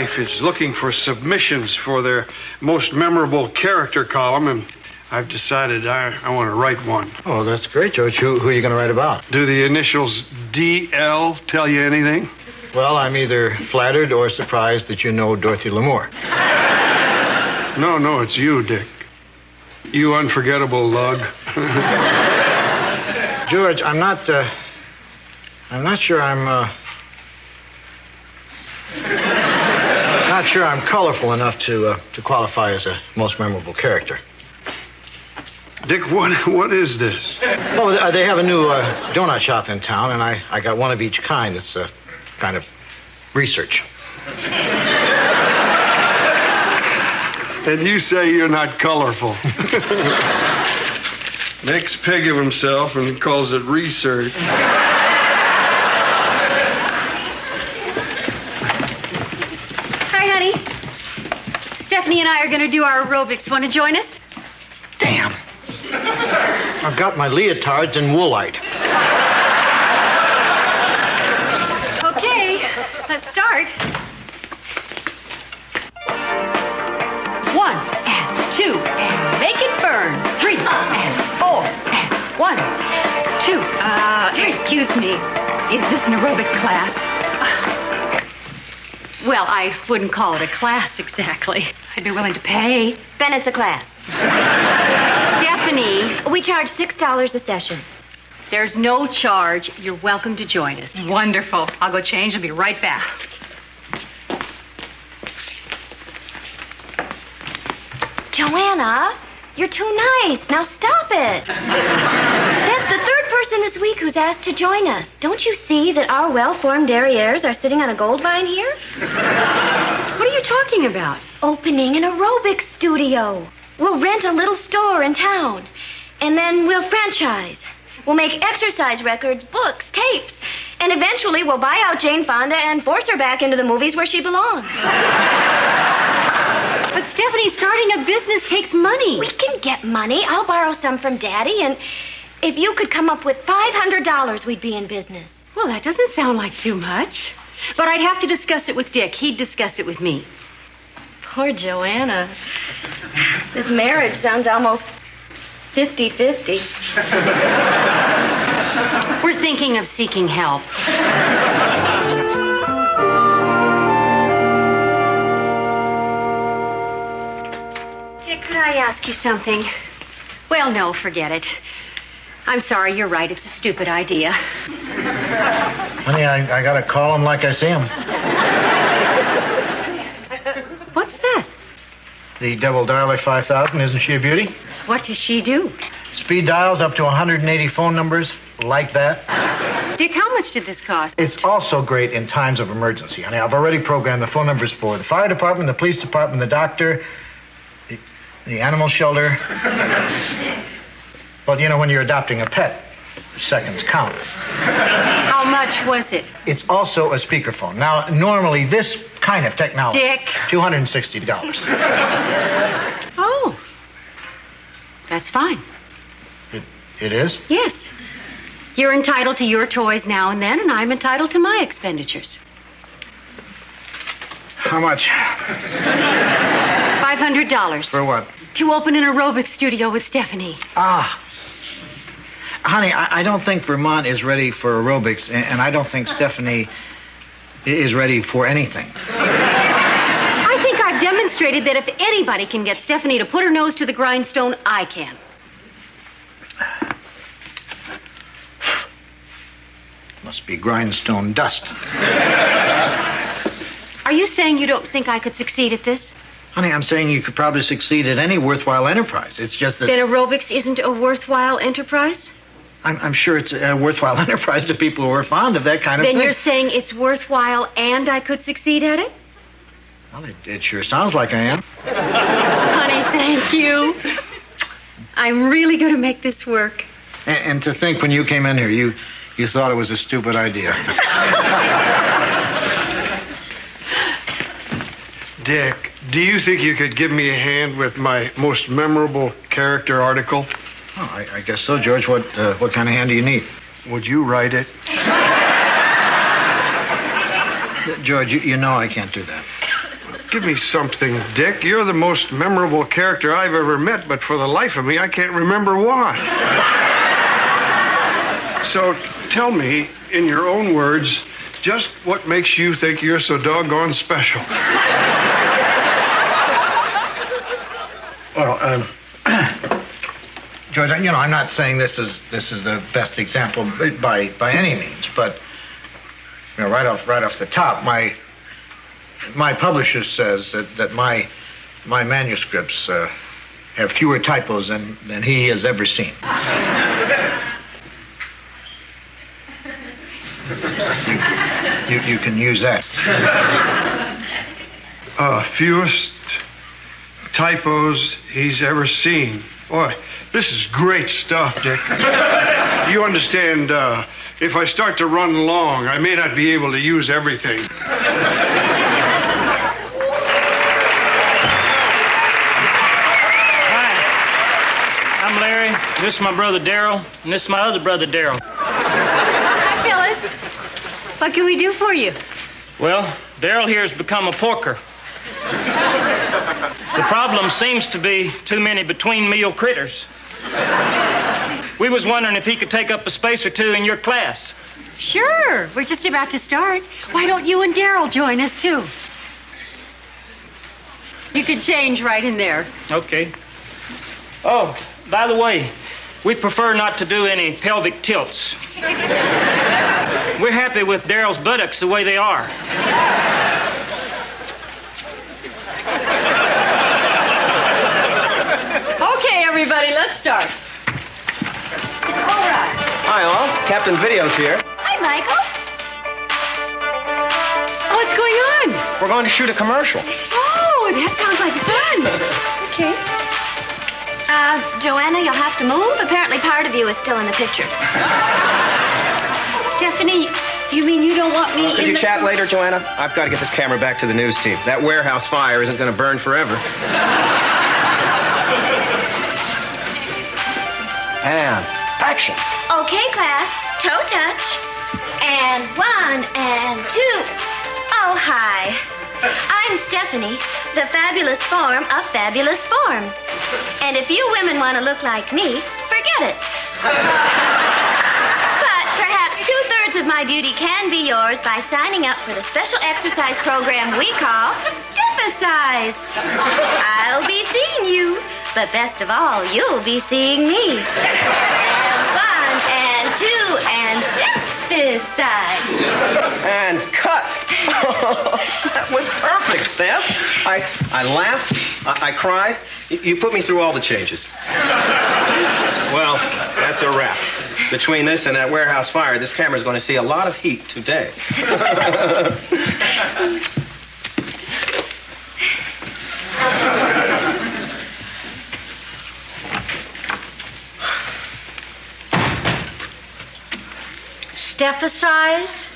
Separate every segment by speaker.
Speaker 1: wife is looking for submissions for their most memorable character column, and I've decided I want to write one.
Speaker 2: Oh, that's great, George. Who are you going to write about?
Speaker 1: Do the initials DL tell you anything?
Speaker 2: Well, I'm either flattered or surprised that you know Dorothy L'Amour.
Speaker 1: No, it's you, Dick. You unforgettable lug.
Speaker 2: George, I'm not sure I'm colorful enough to qualify as a most memorable character.
Speaker 1: Dick, what is this?
Speaker 2: Oh, they have a new donut shop in town, and I got one of each kind. It's a kind of research.
Speaker 1: And you say you're not colorful. Makes pig of himself and calls it research.
Speaker 3: Hi, honey. Stephanie and I are going to do our aerobics. Want to join us?
Speaker 2: Damn. I've got my leotards and woolite.
Speaker 3: Okay, let's start. 1 and 2 and make it burn. 3 and 4 and 1, 2. Excuse me. Is this an aerobics class? Well, I wouldn't call it a class exactly. I'd be willing to pay.
Speaker 4: Then it's a class.
Speaker 3: Stephanie,
Speaker 4: We charge $6 a session.
Speaker 3: there's no charge. You're welcome to join us. Wonderful. I'll go change and be right back.
Speaker 4: Joanna, you're too nice. Now stop it. That's the third person this week who's asked to join us. Don't you see that our well-formed derrieres are sitting on a gold mine here?
Speaker 3: What are you talking about?
Speaker 4: Opening an aerobics studio. We'll rent a little store in town, and then we'll franchise. We'll make exercise records, books, tapes, and eventually we'll buy out Jane Fonda and force her back into the movies where she belongs.
Speaker 3: But Stephanie, starting a business takes money.
Speaker 4: We can get money. I'll borrow some from Daddy, and if you could come up with $500, we'd be in business.
Speaker 3: Well, that doesn't sound like too much. But I'd have to discuss it with Dick. He'd discuss it with me.
Speaker 4: Poor Joanna. This marriage sounds almost 50-50.
Speaker 3: We're thinking of seeking help. Dick, could I ask you something? Well, no, forget it. I'm sorry, you're right. It's a stupid idea.
Speaker 2: Honey, I gotta call him like I see him.
Speaker 3: What's that?
Speaker 2: The double dialer 5000, isn't she a beauty?
Speaker 3: What does she do?
Speaker 2: Speed dials up to 180 phone numbers, like that.
Speaker 3: Dick, how much did this cost?
Speaker 2: It's also great in times of emergency, honey. I've already programmed the phone numbers for the fire department, the police department, the doctor, the animal shelter. Well, you know, when you're adopting a pet, seconds count.
Speaker 3: How much was it?
Speaker 2: It's also a speakerphone. Now, normally, this kind of technology...
Speaker 3: Dick.
Speaker 2: $260.
Speaker 3: Oh. That's fine.
Speaker 2: It is?
Speaker 3: Yes. You're entitled to your toys now and then, and I'm entitled to my expenditures.
Speaker 2: How much?
Speaker 3: $500.
Speaker 2: For what?
Speaker 3: To open an aerobics studio with Stephanie.
Speaker 2: Ah. Honey, I don't think Vermont is ready for aerobics, and I don't think Stephanie is ready for anything.
Speaker 3: I think I've demonstrated that if anybody can get Stephanie to put her nose to the grindstone, I can.
Speaker 2: Must be grindstone dust.
Speaker 3: Are you saying you don't think I could succeed at this?
Speaker 2: Honey, I'm saying you could probably succeed at any worthwhile enterprise. It's just that...
Speaker 3: Then aerobics isn't a worthwhile enterprise?
Speaker 2: I'm sure it's a worthwhile enterprise to people who are fond of that kind of thing.
Speaker 3: Then you're saying it's worthwhile and I could succeed at it?
Speaker 2: Well, it sure sounds like I am.
Speaker 3: Honey, thank you. I'm really going to make this work.
Speaker 2: And to think when you came in here, you thought it was a stupid idea.
Speaker 1: Dick, do you think you could give me a hand with my most memorable character article?
Speaker 2: Oh, I guess so, George. What kind of hand do you need?
Speaker 1: Would you write it?
Speaker 2: George, you know I can't do that.
Speaker 1: Give me something, Dick. You're the most memorable character I've ever met, but for the life of me, I can't remember why. So tell me, in your own words, just what makes you think you're so doggone special?
Speaker 2: Well, George, I'm not saying this is the best example by any means, but right off the top, my publisher says that my manuscripts have fewer typos than he has ever seen. You can use that.
Speaker 1: Fewest typos he's ever seen. Boy, this is great stuff, Dick. You understand, if I start to run long, I may not be able to use everything.
Speaker 5: Hi, I'm Larry. This is my brother Daryl, and this is my other brother Daryl.
Speaker 3: Hi, Phyllis. What can we do for you?
Speaker 5: Well, Daryl here has become a porker. The problem seems to be too many between-meal critters. We was wondering if he could take up a space or two in your class.
Speaker 3: Sure. We're just about to start. Why don't you and Daryl join us, too? You could change right in there.
Speaker 5: Okay. Oh, by the way, we prefer not to do any pelvic tilts. We're happy with Daryl's buttocks the way they are.
Speaker 3: Okay, everybody, let's start. All right.
Speaker 6: Hi, all. Captain Video's here.
Speaker 4: Hi, Michael.
Speaker 3: What's going on?
Speaker 6: We're going to shoot a commercial.
Speaker 3: Oh, that sounds like fun. Okay.
Speaker 4: Joanna, you'll have to move. Apparently part of you is still in the picture.
Speaker 3: Stephanie, you mean you don't want me
Speaker 6: Could you chat later, Joanna? I've got to get this camera back to the news team. That warehouse fire isn't going to burn forever. And action.
Speaker 4: Okay, class. Toe touch. And 1 and 2. Oh, hi. I'm Stephanie, the fabulous form of fabulous forms. And if you women want to look like me, forget it. But perhaps 2/3 of my beauty can be yours by signing up for the special exercise program we call Step-A-Size. I'll be seeing you, but best of all, you'll be seeing me. And 1 and 2 and Step-A-Size.
Speaker 6: And cut. That was perfect, Steph. I laughed. I cried. You put me through all the changes. Well, that's a wrap. Between this and that warehouse fire, this camera's going to see a lot of heat today.
Speaker 3: Steph-A-Size?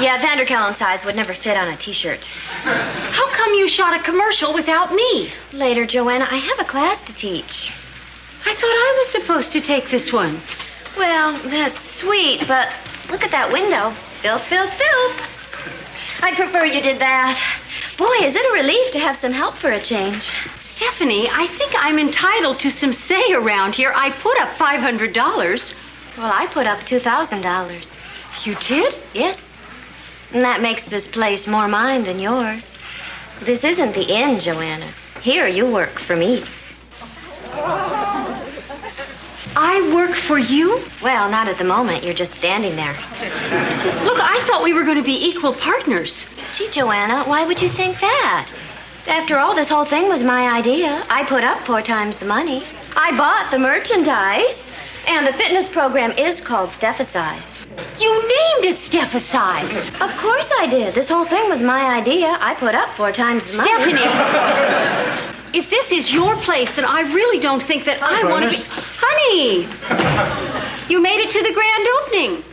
Speaker 4: Yeah, Vanderkellen size would never fit on a T-shirt.
Speaker 3: How come you shot a commercial without me?
Speaker 4: Later, Joanna, I have a class to teach.
Speaker 3: I thought I was supposed to take this one.
Speaker 4: Well, that's sweet, but look at that window. Filth, filth, filth. I'd prefer you did that. Boy, is it a relief to have some help for a change.
Speaker 3: Stephanie, I think I'm entitled to some say around here. I put up $500.
Speaker 4: Well, I put up $2,000.
Speaker 3: You did?
Speaker 4: Yes. And that makes this place more mine than yours. This isn't the end, Joanna. Here you work for me.
Speaker 3: I work for you?
Speaker 4: Well, not at the moment. You're just standing there.
Speaker 3: Look, I thought we were going to be equal partners.
Speaker 4: Gee, Joanna, why would you think that? After all, this whole thing was my idea. I put up 4 times the money. I bought the merchandise. And the fitness program is called Step-A-Size.
Speaker 3: You named it Steph-A-Size.
Speaker 4: Of course I did. This whole thing was my idea. I put up 4 times the money.
Speaker 3: Stephanie, if this is your place, then I really don't think that I want to be... Honey! You made it to the grand opening.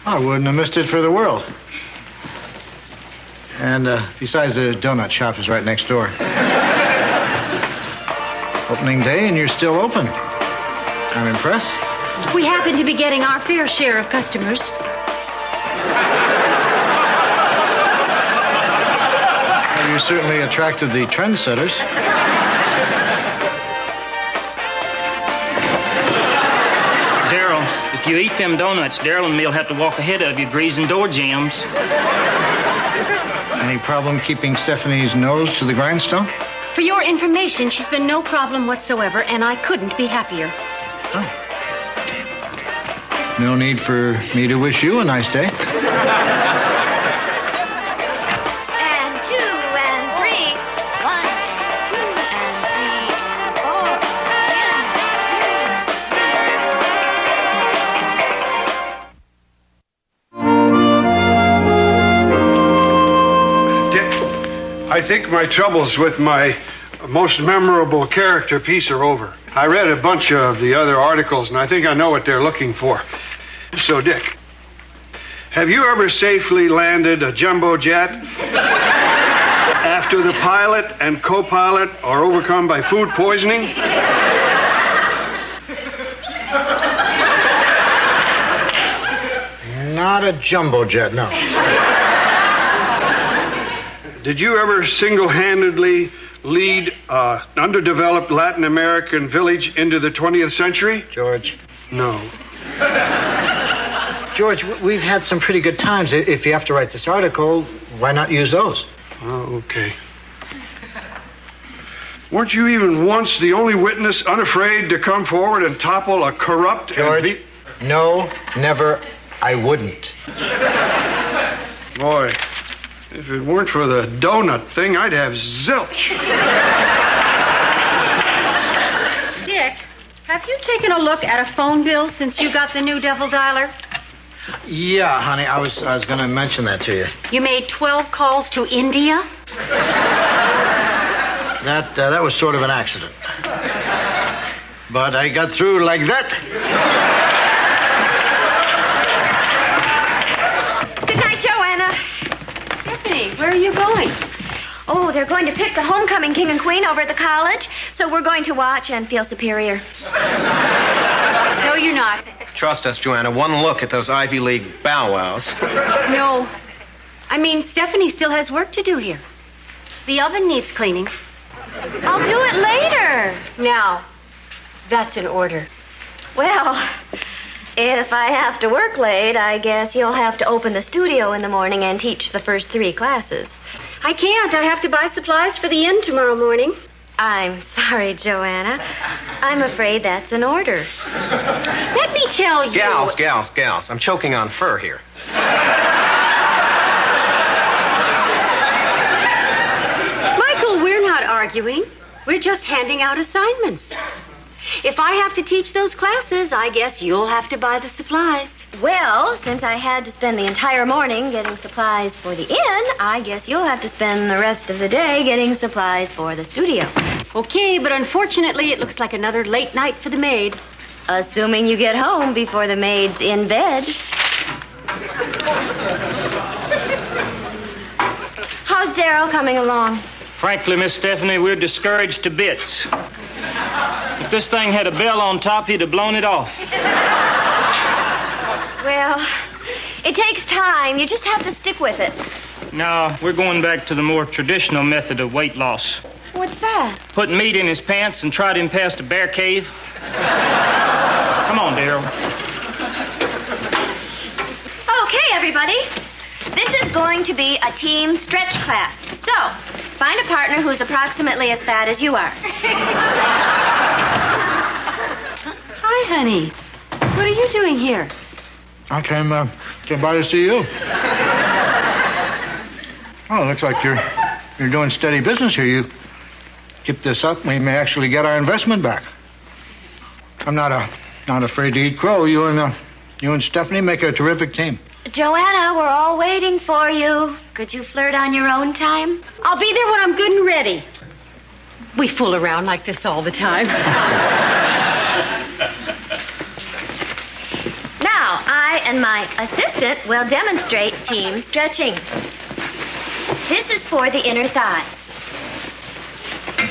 Speaker 2: I wouldn't have missed it for the world. And besides, the donut shop is right next door. Opening day and you're still open. I'm impressed.
Speaker 3: We happen to be getting our fair share of customers.
Speaker 2: Have you You certainly attracted the trendsetters.
Speaker 5: Daryl, if you eat them donuts, Daryl and me'll have to walk ahead of you greasing door jams.
Speaker 2: Any problem keeping Stephanie's nose to the grindstone?
Speaker 3: For your information, she's been no problem whatsoever, and I couldn't be happier.
Speaker 2: Oh. No need for me to wish you a nice day.
Speaker 4: And 2 and 3. 1 and 2 and 3 and 4 and 2.
Speaker 1: Dick, I think my troubles with my most memorable character piece are over. I read a bunch of the other articles, and I think I know what they're looking for. So, Dick, have you ever safely landed a jumbo jet after the pilot and co-pilot are overcome by food poisoning?
Speaker 2: Not a jumbo jet, no.
Speaker 1: Did you ever single-handedly lead an underdeveloped Latin American village into the 20th century?
Speaker 2: George.
Speaker 1: No.
Speaker 2: George, we've had some pretty good times. If you have to write this article, why not use those?
Speaker 1: Oh, okay. Weren't you even once the only witness unafraid to come forward and topple a corrupt...
Speaker 2: George, no, never, I wouldn't.
Speaker 1: Boy, if it weren't for the donut thing, I'd have zilch.
Speaker 3: Dick, have you taken a look at a phone bill since you got the new devil dialer?
Speaker 2: Yeah, honey, I was going to mention that to you.
Speaker 3: You made 12 calls to India?
Speaker 2: That was sort of an accident. But I got through like that.
Speaker 4: Good night, Joanna.
Speaker 3: Stephanie, where are you going?
Speaker 4: Oh, they're going to pick the homecoming king and queen over at the college, so we're going to watch and feel superior.
Speaker 3: No, you're not.
Speaker 6: Trust us, Joanna. One look at those Ivy League bow wows.
Speaker 3: No. I mean, Stephanie still has work to do here. The oven needs cleaning.
Speaker 4: I'll do it later.
Speaker 3: Now, that's an order.
Speaker 4: Well, if I have to work late, I guess you'll have to open the studio in the morning and teach the first 3 classes.
Speaker 3: I can't. I have to buy supplies for the inn tomorrow morning.
Speaker 4: I'm sorry, Joanna. I'm afraid that's an order.
Speaker 3: Let me tell you...
Speaker 6: Gals. I'm choking on fur here.
Speaker 3: Michael, we're not arguing. We're just handing out assignments. If I have to teach those classes, I guess you'll have to buy the supplies.
Speaker 4: Well, since I had to spend the entire morning getting supplies for the inn, I guess you'll have to spend the rest of the day getting supplies for the studio.
Speaker 3: Okay, but unfortunately, it looks like another late night for the maid.
Speaker 4: Assuming you get home before the maid's in bed. How's Daryl coming along?
Speaker 5: Frankly, Miss Stephanie, we're discouraged to bits. If this thing had a bell on top, he'd have blown it off.
Speaker 4: Well, it takes time. You just have to stick with it.
Speaker 5: No, we're going back to the more traditional method of weight loss.
Speaker 4: What's that?
Speaker 5: Put meat in his pants and trot him past a bear cave. Come on, Daryl.
Speaker 4: Okay, everybody. This is going to be a team stretch class. So, find a partner who's approximately as fat as you are.
Speaker 3: Hi, honey. What are you doing here?
Speaker 2: I came by to see you. Oh, looks like you're doing steady business here. You keep this up, we may actually get our investment back. I'm not afraid to eat crow. You and Stephanie make a terrific team.
Speaker 4: Joanna, we're all waiting for you. Could you flirt on your own time?
Speaker 3: I'll be there when I'm good and ready. We fool around like this all the time.
Speaker 4: Now, I and my assistant will demonstrate team stretching. This is for the inner thighs.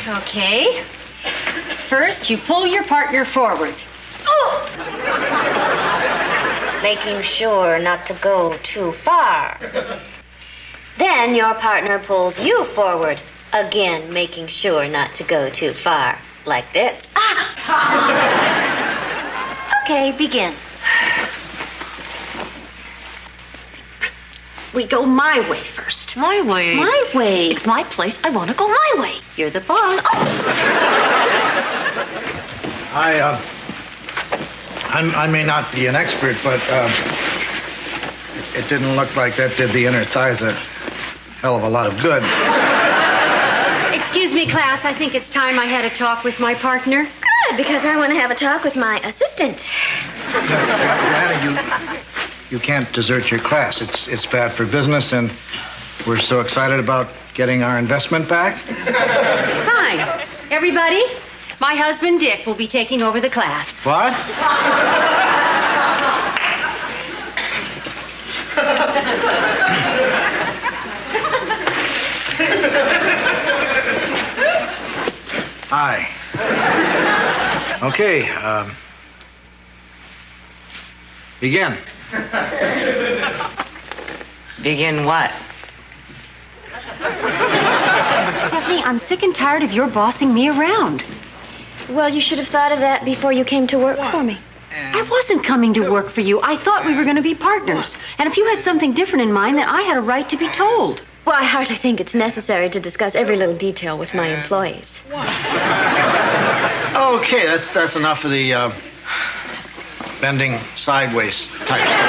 Speaker 3: Okay. First, you pull your partner forward.
Speaker 4: Oh! Making sure not to go too far. Then your partner pulls you forward, again making sure not to go too far, like this. Okay, begin.
Speaker 3: We go my way first.
Speaker 7: My way.
Speaker 3: My way. It's my place. I want to go my way.
Speaker 4: You're the boss.
Speaker 2: I may not be an expert, but it didn't look like that did the inner thighs a hell of a lot of good.
Speaker 3: Excuse me, class. I think it's time I had a talk with my partner.
Speaker 4: Good, because I want to have a talk with my assistant.
Speaker 2: Joanna, you can't desert your class. It's bad for business, and we're so excited about getting our investment back.
Speaker 3: Fine. Everybody, my husband, Dick, will be taking over the class.
Speaker 2: What? Hi. Okay, begin.
Speaker 7: Begin what?
Speaker 3: Stephanie, I'm sick and tired of your bossing me around.
Speaker 4: Well, you should have thought of that before you came to work for me.
Speaker 3: I wasn't coming to work for you. I thought we were going to be partners. And if you had something different in mind, then I had a right to be told.
Speaker 4: Well, I hardly think it's necessary to discuss every little detail with my employees.
Speaker 2: Okay, that's enough of the bending sideways type stuff.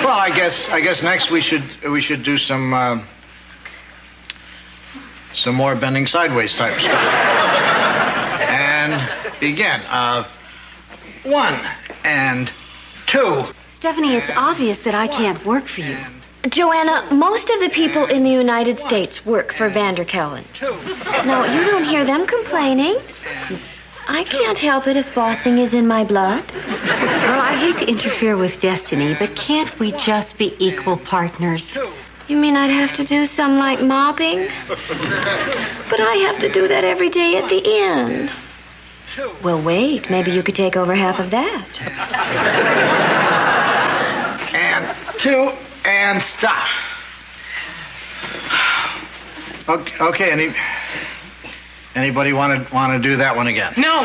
Speaker 2: Well, I guess next we should do some more bending sideways type stuff. And begin. 1 and 2.
Speaker 3: Stephanie, it's obvious that I can't work for you.
Speaker 4: Joanna, most of the people in the United States work for Vanderkellens. No, you don't hear them complaining. I can't help it if bossing is in my blood.
Speaker 3: Well, I hate to interfere with destiny, but can't we just be equal partners?
Speaker 4: You mean I'd have to do some like mopping? But I have to do that every day at the inn. Well, wait, maybe you could take over half of that.
Speaker 2: And 2 and stop. Okay, anybody want to do that one again?
Speaker 7: No.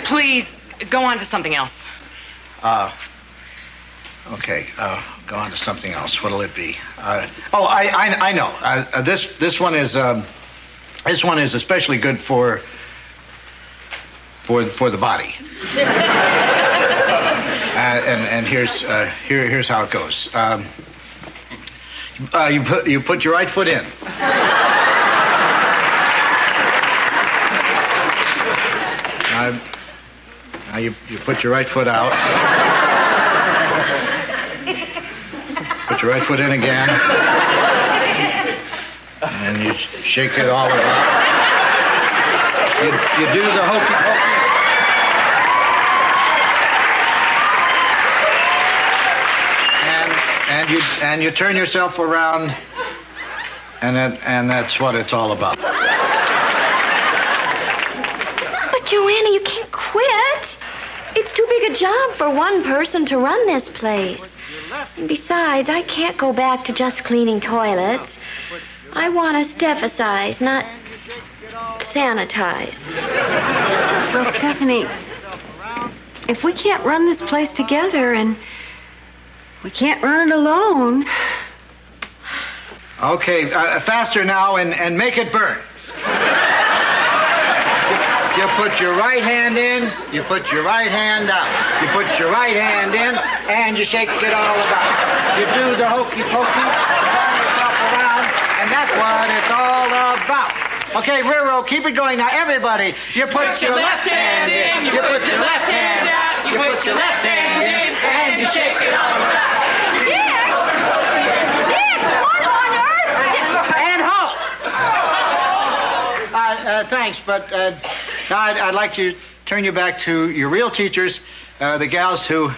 Speaker 7: Please, go on to something else.
Speaker 2: Okay, go on to something else. What'll it be? I know. This one is especially good for the body. And here's how it goes. You put your right foot in. Now you put your right foot out. Put your right foot in again. And you shake it all about. You do the hokey pokey. And you turn yourself around, and that's what it's all about.
Speaker 4: But Joanna, you can't quit. It's too big a job for one person to run this place. Besides, I can't go back to just cleaning toilets. I want to stephicize, not sanitize.
Speaker 3: Well, Stephanie, if we can't run this place together and we can't run it alone.
Speaker 2: Okay, faster now and make it burn. You put your right hand in, you put your right hand out. You put your right hand in, and you shake it all about. You do the hokey pokey, turn yourself around, and that's what it's all about. Okay, Riro, keep it going now, everybody. You put your left hand in, you put your left hand out, you put your left hand in, and you shake it all about. Thanks, but now I'd like to turn you back to your real teachers, the gals who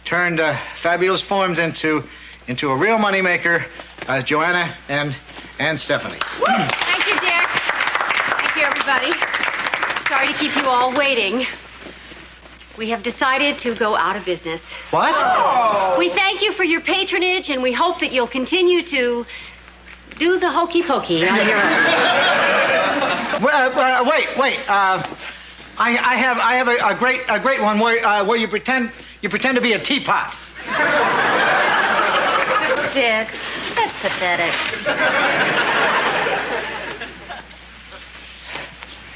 Speaker 2: turned fabulous forms into a real moneymaker, Joanna and Stephanie.
Speaker 3: Thank you, Dick. Thank you, everybody. Sorry to keep you all waiting.
Speaker 8: We have decided to go out of business.
Speaker 2: What?
Speaker 8: We thank you for your patronage, and we hope that you'll continue to do the hokey pokey on your own.
Speaker 2: Wait. I have a great one where you pretend to be a teapot.
Speaker 8: Dick, that's pathetic.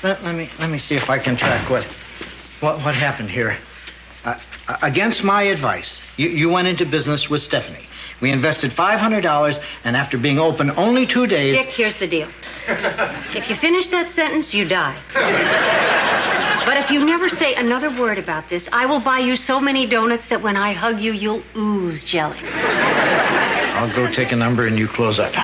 Speaker 2: Let me see if I can track what happened here. Against my advice, you went into business with Stephanie. We invested $500, and after being open only 2 days...
Speaker 8: Dick, here's the deal. If you finish that sentence, you die. But if you never say another word about this, I will buy you so many donuts that when I hug you, you'll ooze jelly.
Speaker 2: I'll go take a number and you close up.